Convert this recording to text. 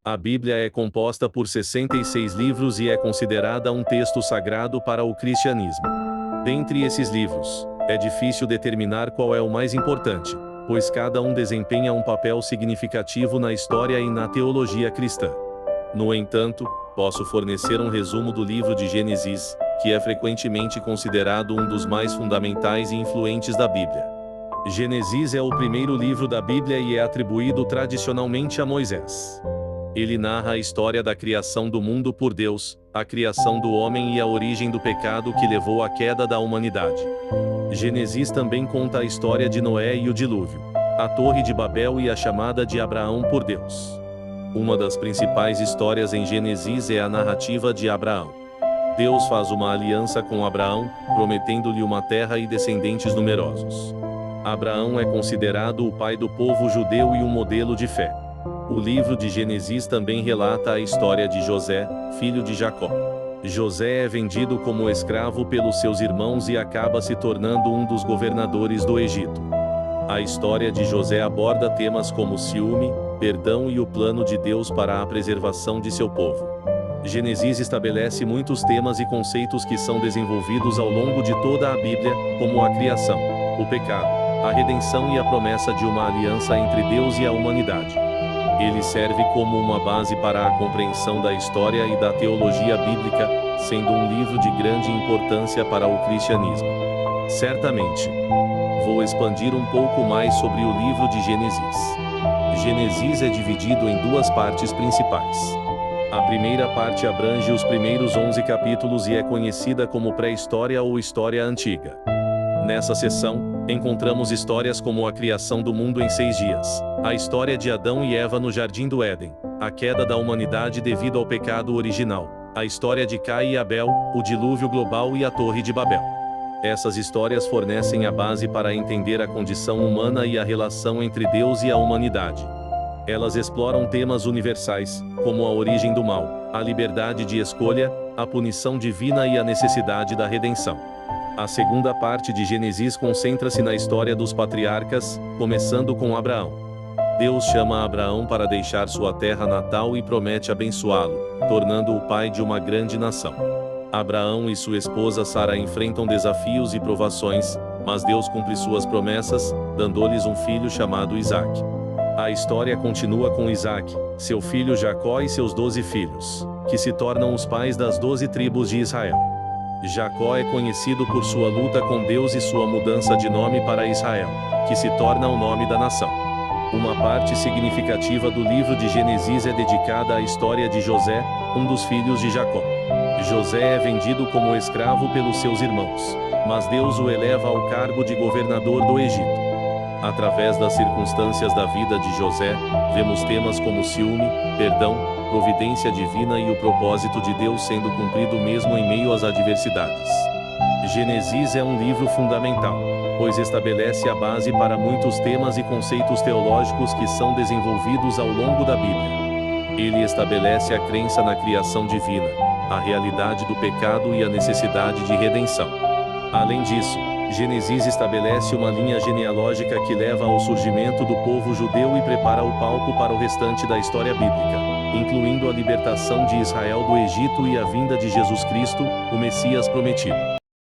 A Bíblia é composta por 66 livros e é considerada um texto sagrado para o cristianismo. Dentre esses livros, é difícil determinar qual é o mais importante, pois cada um desempenha um papel significativo na história e na teologia cristã. No entanto, posso fornecer um resumo do livro de Gênesis, que é frequentemente considerado um dos mais fundamentais e influentes da Bíblia. Gênesis é o primeiro livro da Bíblia e é atribuído tradicionalmente a Moisés. Ele narra a história da criação do mundo por Deus, a criação do homem e a origem do pecado que levou à queda da humanidade. Gênesis também conta a história de Noé e o dilúvio, a Torre de Babel e a chamada de Abraão por Deus. Uma das principais histórias em Gênesis é a narrativa de Abraão. Deus faz uma aliança com Abraão, prometendo-lhe uma terra e descendentes numerosos. Abraão é considerado o pai do povo judeu e um modelo de fé. O livro de Gênesis também relata a história de José, filho de Jacó. José é vendido como escravo pelos seus irmãos e acaba se tornando um dos governadores do Egito. A história de José aborda temas como ciúme, perdão e o plano de Deus para a preservação de seu povo. Gênesis estabelece muitos temas e conceitos que são desenvolvidos ao longo de toda a Bíblia, como a criação, o pecado, a redenção e a promessa de uma aliança entre Deus e a humanidade. Ele serve como uma base para a compreensão da história e da teologia bíblica, sendo um livro de grande importância para o cristianismo. Certamente, vou expandir um pouco mais sobre o livro de Gênesis. Gênesis é dividido em duas partes principais. A primeira parte abrange os primeiros 11 capítulos e é conhecida como pré-história ou história antiga. Nessa seção, encontramos histórias como a criação do mundo em 6 dias, a história de Adão e Eva no Jardim do Éden, a queda da humanidade devido ao pecado original, a história de Caim e Abel, o dilúvio global e a Torre de Babel. Essas histórias fornecem a base para entender a condição humana e a relação entre Deus e a humanidade. Elas exploram temas universais, como a origem do mal, a liberdade de escolha, a punição divina e a necessidade da redenção. A segunda parte de Gênesis concentra-se na história dos patriarcas, começando com Abraão. Deus chama Abraão para deixar sua terra natal e promete abençoá-lo, tornando-o pai de uma grande nação. Abraão e sua esposa Sara enfrentam desafios e provações, mas Deus cumpre suas promessas, dando-lhes um filho chamado Isaque. A história continua com Isaque, seu filho Jacó e seus 12 filhos, que se tornam os pais das 12 tribos de Israel. Jacó é conhecido por sua luta com Deus e sua mudança de nome para Israel, que se torna o nome da nação. Uma parte significativa do livro de Gênesis é dedicada à história de José, um dos filhos de Jacó. José é vendido como escravo pelos seus irmãos, mas Deus o eleva ao cargo de governador do Egito. Através das circunstâncias da vida de José, vemos temas como ciúme, perdão, providência divina e o propósito de Deus sendo cumprido mesmo em meio às adversidades. Gênesis é um livro fundamental, pois estabelece a base para muitos temas e conceitos teológicos que são desenvolvidos ao longo da Bíblia. Ele estabelece a crença na criação divina, a realidade do pecado e a necessidade de redenção. Além disso, Gênesis estabelece uma linha genealógica que leva ao surgimento do povo judeu e prepara o palco para o restante da história bíblica, incluindo a libertação de Israel do Egito e a vinda de Jesus Cristo, o Messias prometido.